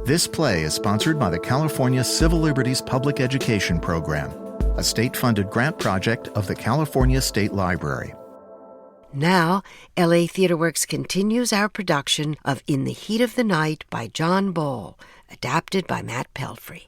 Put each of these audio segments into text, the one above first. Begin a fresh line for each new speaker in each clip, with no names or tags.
This play is sponsored by the California Civil Liberties Public Education Program, a state-funded grant project of the California State Library.
Now, LA TheaterWorks continues our production of In the Heat of the Night by John Boll, adapted by Matt Pelfrey.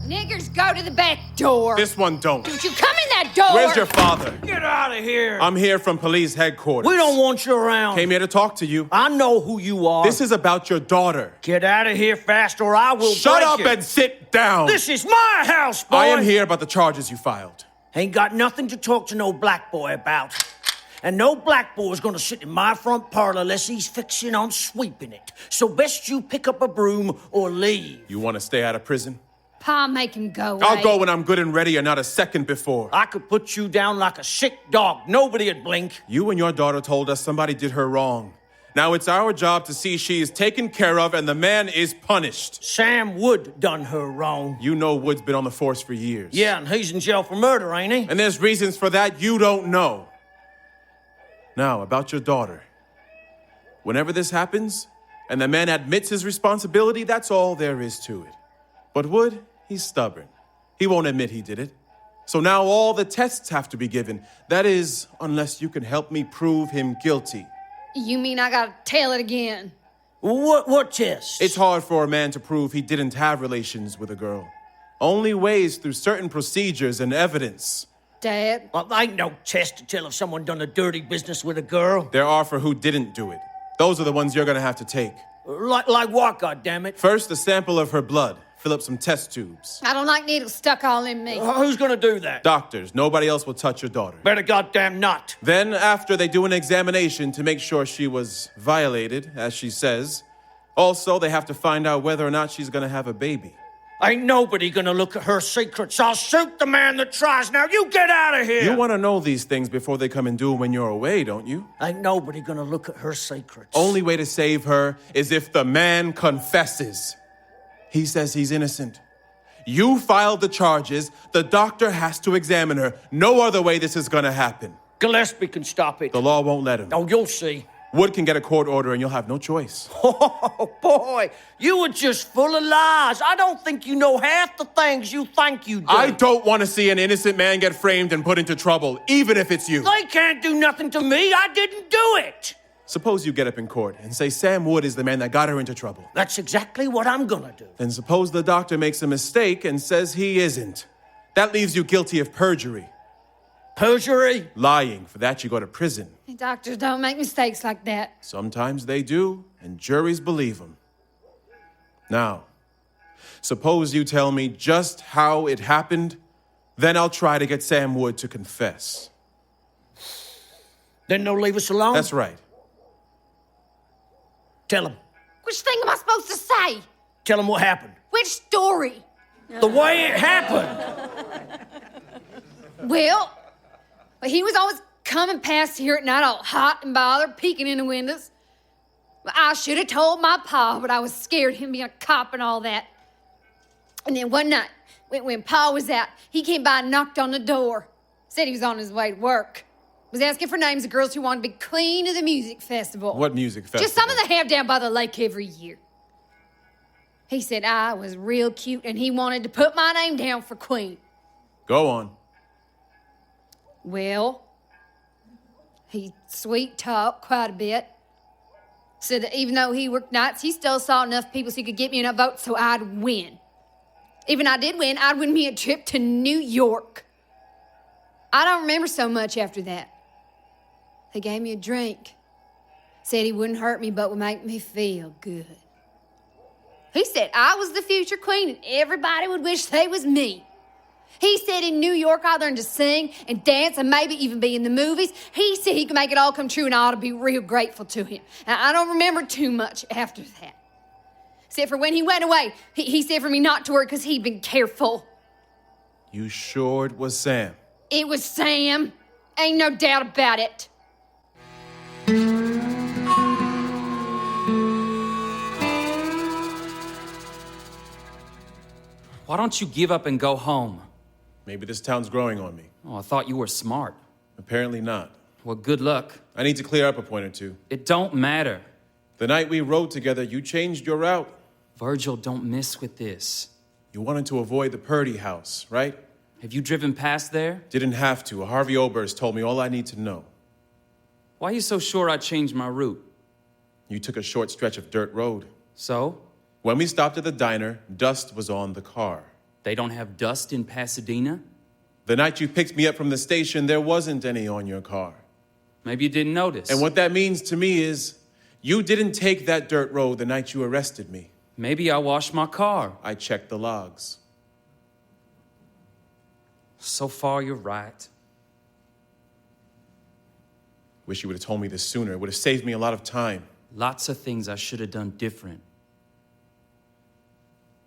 Niggers, go to the back door.
This one don't.
Don't you come in that door.
Where's your father?
Get out of here.
I'm here from police headquarters.
We don't want you around.
Came here to talk to you.
I know who you are.
This is about your daughter.
Get out of here fast or I will
Shut
break
up
you.
and sit down.
This is my house, boy.
I am here about the charges you filed.
Ain't got nothing to talk to no black boy about. And no black boy's gonna sit in my front parlor unless he's fixing on sweeping it. So best you pick up a broom or leave.
You want to stay out of prison?
Pa, make him go.
I'll go when I'm good and ready and not a second before.
I could put you down like a sick dog. Nobody'd blink.
You and your daughter told us somebody did her wrong. Now it's our job to see she is taken care of and the man is punished.
Sam Wood done her wrong.
You know Wood's been on the force for years.
Yeah, and he's in jail for murder, ain't he?
And there's reasons for that you don't know. Now, about your daughter. Whenever this happens, and the man admits his responsibility, that's all there is to it. But Wood, he's stubborn. He won't admit he did it. So now all the tests have to be given. That is, unless you can help me prove him guilty.
You mean I gotta tell it again?
What test?
It's hard for a man to prove he didn't have relations with a girl. Only ways through certain procedures and evidence.
Dad?
Well, ain't no test to tell if someone done a dirty business with a girl.
There are for who didn't do it. Those are the ones you're gonna have to take.
Like what, goddammit?
First, a sample of her blood. Fill up some test tubes.
I don't like needles stuck all in me.
Who's gonna do that?
Doctors. Nobody else will touch your daughter.
Better goddamn not.
Then, after they do an examination to make sure she was violated, as she says, also, they have to find out whether or not she's gonna have a baby.
Ain't nobody gonna look at her secrets. I'll shoot the man that tries. Now you get out of here.
You want to know these things before they come and do when you're away, don't you?
Ain't nobody gonna look at her secrets.
Only way to save her is if the man confesses. He says he's innocent. You filed the charges. The doctor has to examine her. No other way this is gonna happen.
Gillespie can stop it.
The law won't let him.
Oh, you'll see.
Wood can get a court order and you'll have no choice.
Oh, boy, you were just full of lies. I don't think you know half the things you think you do.
I don't want to see an innocent man get framed and put into trouble, even if it's you.
They can't do nothing to me. I didn't do it.
Suppose you get up in court and say Sam Wood is the man that got her into trouble.
That's exactly what I'm gonna do.
Then suppose the doctor makes a mistake and says he isn't. That leaves you guilty of perjury.
Perjury?
Lying. For that, you go to prison.
Doctors don't make mistakes like that.
Sometimes they do, and juries believe them. Now, suppose you tell me just how it happened, then I'll try to get Sam Wood to confess.
Then they'll leave us alone?
That's right.
Tell him.
Which thing am I supposed to say?
Tell him what happened.
Which story?
The way it happened.
Well, he was always coming past here at night all hot and bothered, peeking in the windows. I should have told my pa, but I was scared of him being a cop and all that. And then one night, when Pa was out, he came by and knocked on the door. Said he was on his way to work. Was asking for names of girls who wanted to be queen of the music festival.
What music festival?
Just some of the have down by the lake every year. He said I was real cute and he wanted to put my name down for queen.
Go on.
Well, he sweet talked quite a bit. Said that even though he worked nights, he still saw enough people so he could get me enough votes so I'd win. Even if I did win, I'd win me a trip to New York. I don't remember so much after that. He gave me a drink. Said he wouldn't hurt me, but would make me feel good. He said I was the future queen and everybody would wish they was me. He said in New York I'd learn to sing and dance and maybe even be in the movies. He said he could make it all come true and I ought to be real grateful to him. And I don't remember too much after that. Except for when he went away, he said for me not to worry because he'd been careful.
You sure it was Sam?
It was Sam. Ain't no doubt about it.
Why don't you give up and go home?
Maybe this town's growing on me.
Oh, I thought you were smart.
Apparently not.
Well, good luck.
I need to clear up a point or two.
It don't matter.
The night we rode together, you changed your route.
Virgil, don't mess with this.
You wanted to avoid the Purdy house, right?
Have you driven past there?
Didn't have to. Harvey Oberst told me all I need to know.
Why are you so sure I changed my route?
You took a short stretch of dirt road.
So?
When we stopped at the diner, dust was on the car.
They don't have dust in Pasadena?
The night you picked me up from the station, there wasn't any on your car.
Maybe you didn't notice.
And what that means to me is, you didn't take that dirt road the night you arrested me.
Maybe I washed my car.
I checked the logs.
So far, you're right.
Wish you would have told me this sooner. It would have saved me a lot of time.
Lots of things I should have done different.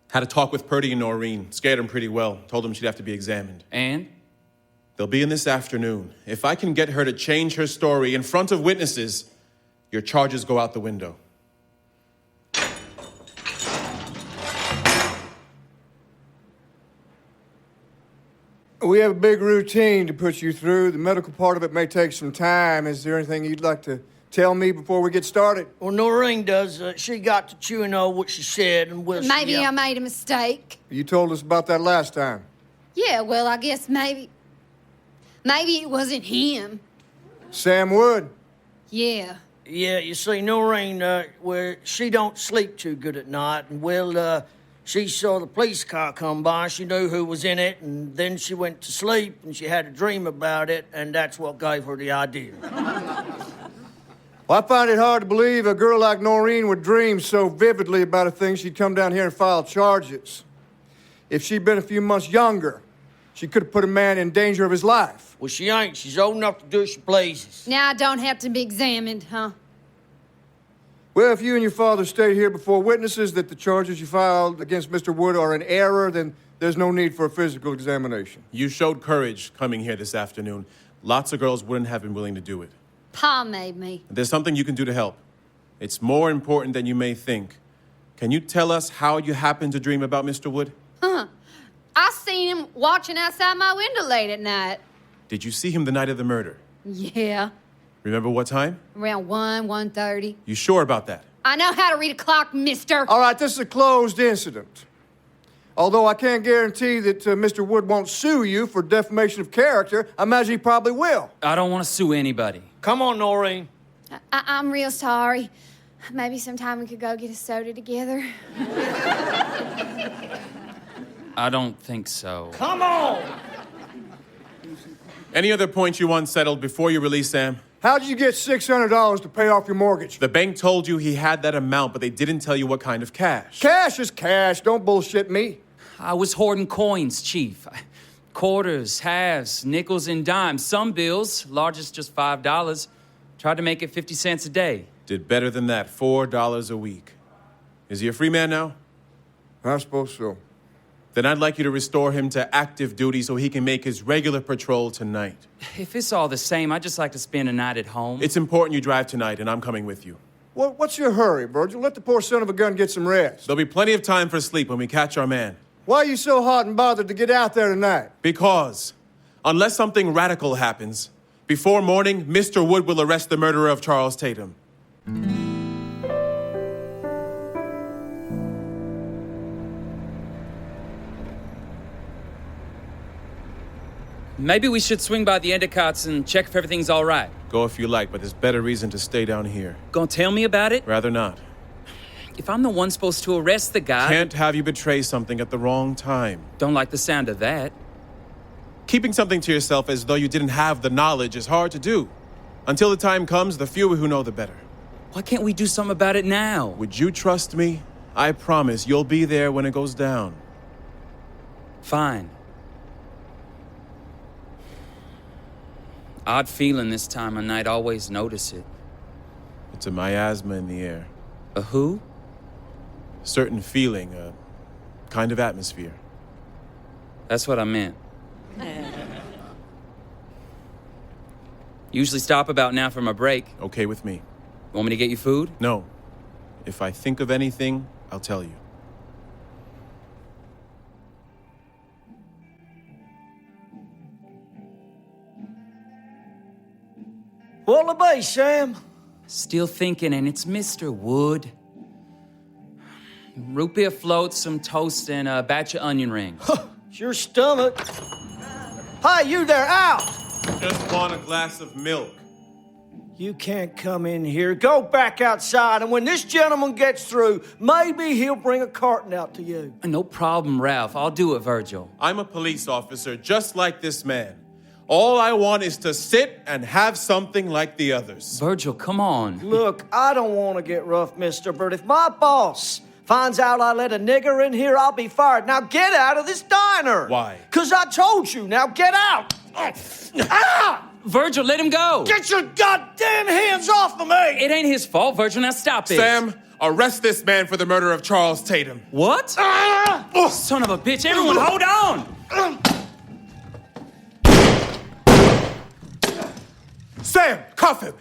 Had a talk with Purdy and Noreen. Scared them pretty well. Told them she'd have to be examined.
And?
They'll be in this afternoon. If I can get her to change her story in front of witnesses, your charges go out the window.
We have a big routine to put you through. The medical part of it may take some time. Is there anything you'd like to tell me before we get started?
Well, Noreen does. She got to chewing on what she said, and we'll
Maybe I made a mistake.
You told us about that last time.
Yeah, well, I guess maybe it wasn't him.
Sam Wood?
Yeah.
Yeah, you see, Noreen, where she don't sleep too good at night, and she saw the police car come by, she knew who was in it, and then she went to sleep, and she had a dream about it, and that's what gave her the idea.
Well, I find it hard to believe a girl like Noreen would dream so vividly about a thing she'd come down here and file charges. If she'd been a few months younger, she could have put a man in danger of his life.
Well, she ain't. She's old enough to do as she pleases.
Now I don't have to be examined, huh?
Well, if you and your father state here before witnesses that the charges you filed against Mr. Wood are in error, then there's no need for a physical examination.
You showed courage coming here this afternoon. Lots of girls wouldn't have been willing to do it.
Pa made me.
There's something you can do to help. It's more important than you may think. Can you tell us how you happened to dream about Mr. Wood?
I seen him watching outside my window late at night.
Did you see him the night of the murder?
Yeah.
Remember what time?
Around 1:30.
You sure about that?
I know how to read a clock, mister.
All right, this is a closed incident. Although I can't guarantee that Mr. Wood won't sue you for defamation of character, I imagine he probably will.
I don't want to sue anybody.
Come on, Noreen.
I'm real sorry. Maybe sometime we could go get a soda together.
I don't think so.
Come on!
Any other points you want settled before you release Sam?
How did you get $600 to pay off your mortgage?
The bank told you he had that amount, but they didn't tell you what kind of cash.
Cash is cash. Don't bullshit me.
I was hoarding coins, Chief. Quarters, halves, nickels, and dimes. Some bills, largest just $5. Tried to make it 50 cents a day.
Did better than that, $4 a week. Is he a free man now?
I suppose so.
Then I'd like you to restore him to active duty so he can make his regular patrol tonight.
If it's all the same, I'd just like to spend a night at home.
It's important you drive tonight, and I'm coming with you.
What's your hurry, Virgil? Let the poor son of a gun get some rest.
There'll be plenty of time for sleep when we catch our man.
Why are you so hot and bothered to get out there tonight?
Because, unless something radical happens, before morning, Mr. Wood will arrest the murderer of Charles Tatum.
Maybe we should swing by the Endicott's and check if everything's all right.
Go if you like, but there's better reason to stay down here.
Gonna tell me about it?
Rather not.
If I'm the one supposed to arrest the guy...
Can't have you betray something at the wrong time.
Don't like the sound of that.
Keeping something to yourself as though you didn't have the knowledge is hard to do. Until the time comes, the fewer who know, the better.
Why can't we do something about it now?
Would you trust me? I promise you'll be there when it goes down.
Fine. Odd feeling this time of night, always notice it.
It's a miasma in the air.
A who?
Certain feeling, a kind of atmosphere.
That's what I meant. Usually stop about now for my break.
Okay with me.
Want me to get you food?
No. If I think of anything, I'll tell you.
What'll it be, Sam?
Still thinking, and it's Mr. Wood. Root beer floats, some toast, and a batch of onion rings.
It's your stomach. Hey, you there, out!
Just want a glass of milk.
You can't come in here. Go back outside, and when this gentleman gets through, maybe he'll bring a carton out to you.
No problem, Ralph. I'll do it, Virgil.
I'm a police officer just like this man. All I want is to sit and have something like the others.
Virgil, come on.
Look, I don't want to get rough, mister, but if my boss finds out I let a nigger in here, I'll be fired. Now get out of this diner.
Why?
'Cause I told you. Now get out. Ah!
Virgil, let him go.
Get your goddamn hands off of me!
It ain't his fault, Virgil. Now stop it.
Sam, arrest this man for the murder of Charles Tatum.
What?
Ah!
Oh, son of a bitch. Everyone, hold on.
Sam, cuff him.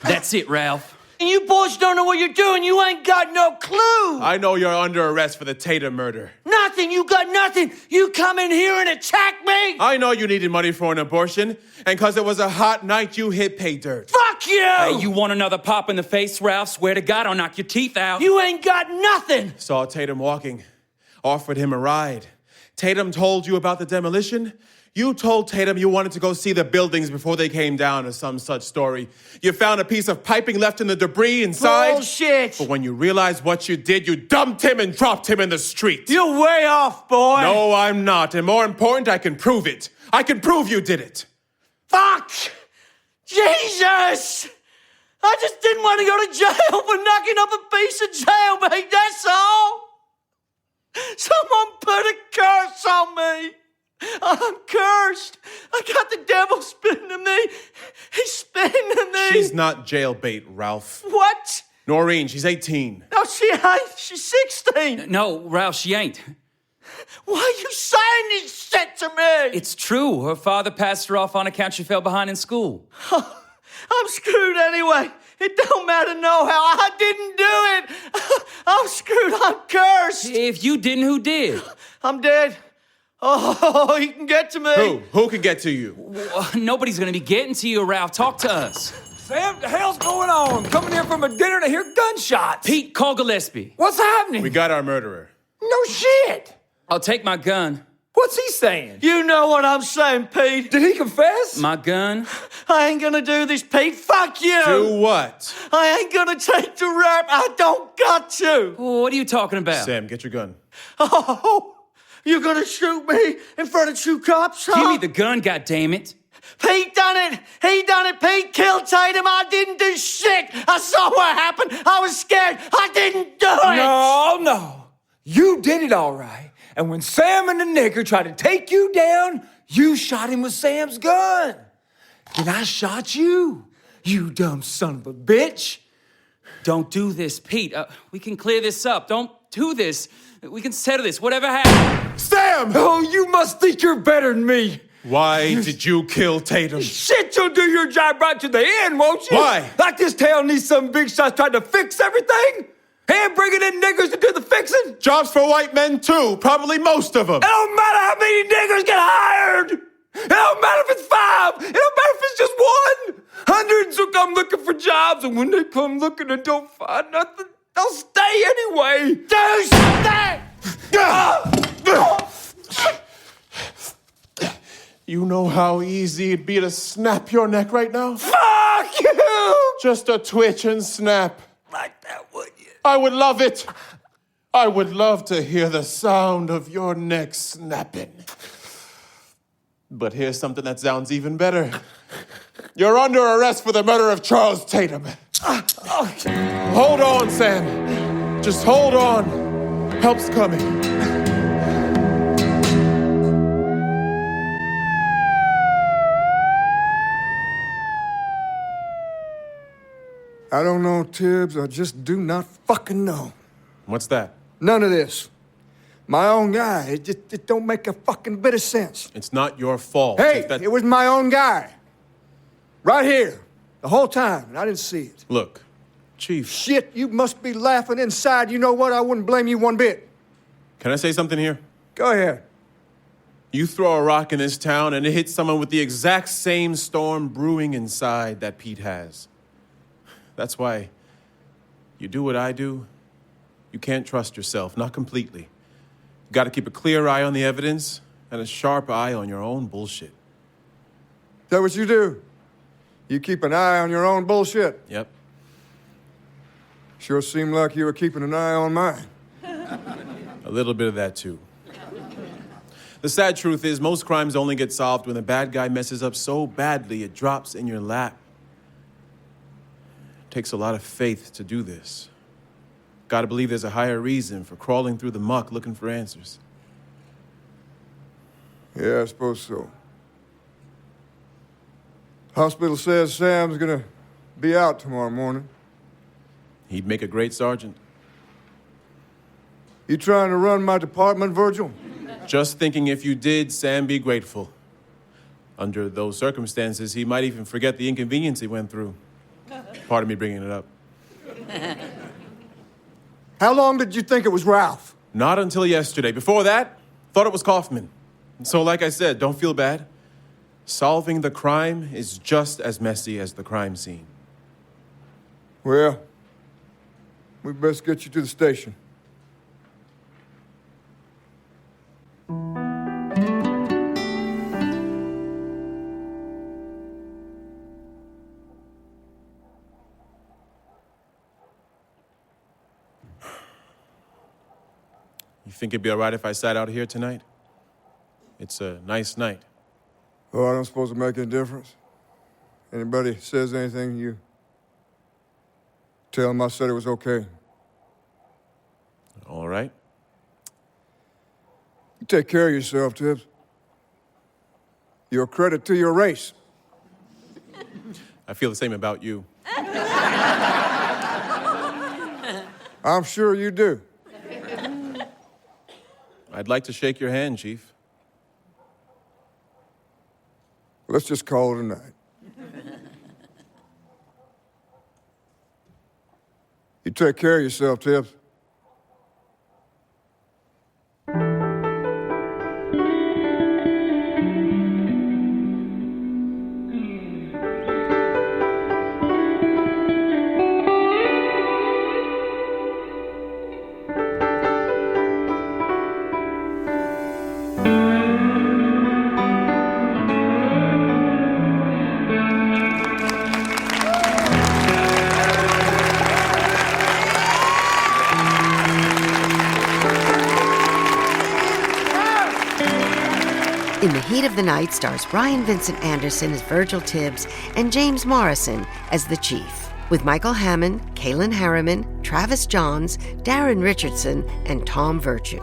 That's it, Ralph.
And you boys don't know what you're doing. You ain't got no clue.
I know you're under arrest for the Tatum murder.
Nothing. You got nothing. You come in here and attack me.
I know you needed money for an abortion, and because it was a hot night, you hit pay dirt.
Fuck you.
Hey, you want another pop in the face, Ralph? Swear to God, I'll knock your teeth out.
You ain't got nothing.
Saw Tatum walking, offered him a ride. Tatum told you about the demolition. You told Tatum you wanted to go see the buildings before they came down or some such story. You found a piece of piping left in the debris inside.
Bullshit.
But when you realized what you did, you dumped him and dropped him in the street.
You're way off, boy.
No, I'm not. And more important, I can prove it. I can prove you did it.
Fuck. Jesus. I just didn't want to go to jail for knocking up a piece of jailbait, that's all. Someone put a curse on me. I'm cursed. I got the devil spitting to me. He's spitting to me.
She's not jailbait, Ralph.
What?
Noreen, she's 18.
No, she ain't. She's 16.
No, Ralph, she ain't.
Why are you saying this shit to me?
It's true. Her father passed her off on account she fell behind in school.
I'm screwed anyway. It don't matter no how. I didn't do it. I'm screwed. I'm cursed.
If you didn't, who did?
I'm dead. Oh, he can get to me.
Who? Who can get to you?
Nobody's gonna be getting to you, Ralph. Talk to us.
Sam, the hell's going on? Coming here from a dinner to hear gunshots.
Pete, call Gillespie.
What's happening?
We got our murderer.
No shit.
I'll take my gun.
What's he saying?
You know what I'm saying, Pete.
Did he confess?
My gun?
I ain't gonna do this, Pete. Fuck you.
Do what?
I ain't gonna take the rap. I don't got to.
What are you talking about?
Sam, get your gun.
Oh, you're gonna shoot me in front of two cops, huh?
Give me the gun, goddammit.
Pete done it. He done it. Pete killed Tatum. I didn't do shit. I saw what happened. I was scared. I didn't do it.
No. You did it all right. And when Sam and the nigger tried to take you down, you shot him with Sam's gun. Then I shot you, you dumb son of a bitch.
Don't do this, Pete. We can clear this up. Don't do this. We can settle this. Whatever happened.
Sam!
Oh, you must think you're better than me.
Why did you kill Tatum?
Shit, you'll do your job right to the end, won't you?
Why?
Like this town needs some big shots trying to fix everything? And bringing in niggers to do the fixing?
Jobs for white men, too. Probably most of them.
It don't matter how many niggers get hired. It don't matter if it's 5. It don't matter if it's just 1. Hundreds will come looking for jobs, and when they come looking and don't find nothing, they'll stay anyway.
Do something!
You know how easy it'd be to snap your neck right now?
Fuck you!
Just a twitch and snap.
Like that, would you?
I would love it. I would love to hear the sound of your neck snapping. But here's something that sounds even better. You're under arrest for the murder of Charles Tatum. Hold on, Sam. Just hold on. Help's coming.
I don't know, Tibbs. I just do not fucking know.
What's that?
None of this. My own guy. It don't make a fucking bit of sense.
It's not your fault.
Hey,
It's
it was my own guy. Right here. The whole time, and I didn't see it.
Look, Chief.
Shit, you must be laughing inside. You know what? I wouldn't blame you one bit.
Can I say something here?
Go ahead.
You throw a rock in this town and it hits someone with the exact same storm brewing inside that Pete has. That's why you do what I do. You can't trust yourself, not completely. You gotta keep a clear eye on the evidence and a sharp eye on your own bullshit.
Is that what you do? You keep an eye on your own bullshit?
Yep.
Sure seemed like you were keeping an eye on mine.
A little bit of that, too. The sad truth is, most crimes only get solved when the bad guy messes up so badly it drops in your lap. It takes a lot of faith to do this. Gotta believe there's a higher reason for crawling through the muck looking for answers.
Yeah, I suppose so. Hospital says Sam's gonna be out tomorrow morning.
He'd make a great sergeant.
You trying to run my department, Virgil?
Just thinking if you did, Sam be grateful. Under those circumstances, he might even forget the inconvenience he went through. Pardon me bringing it up.
How long did you think it was Ralph?
Not until yesterday. Before that, thought it was Kaufman. So like I said, don't feel bad. Solving the crime is just as messy as the crime scene.
Well, we best get you to the station.
You think it'd be all right if I sat out here tonight? It's a nice night.
Oh, I don't suppose it make any difference. Anybody says anything, you tell them I said it was okay.
All right.
You take care of yourself, Tibbs. You're a credit to your race.
I feel the same about you.
I'm sure you do.
I'd like to shake your hand, Chief.
Let's just call it a night. You take care of yourself, Tibbs.
In the Heat of the Night stars Brian Vincent Anderson as Virgil Tibbs and James Morrison as the Chief, with Michael Hammond, Kaylin Harriman, Travis Johns, Darren Richardson, and Tom Virtue.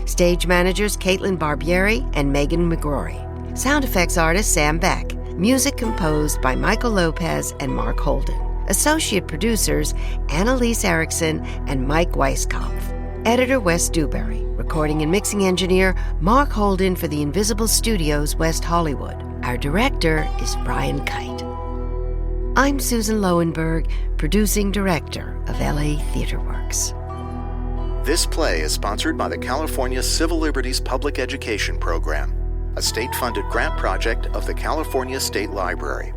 Stage managers Caitlin Barbieri and Megan McGrory. Sound effects artist Sam Beck. Music composed by Michael Lopez and Mark Holden. Associate producers Annalise Erickson and Mike Weiskopf. Editor Wes Dewberry. Recording and mixing engineer Mark Holden for the Invisible Studios, West Hollywood. Our director is Brian Kite. I'm Susan Loewenberg, producing director of LA Theater Works.
This play is sponsored by the California Civil Liberties Public Education Program, a state-funded grant project of the California State Library.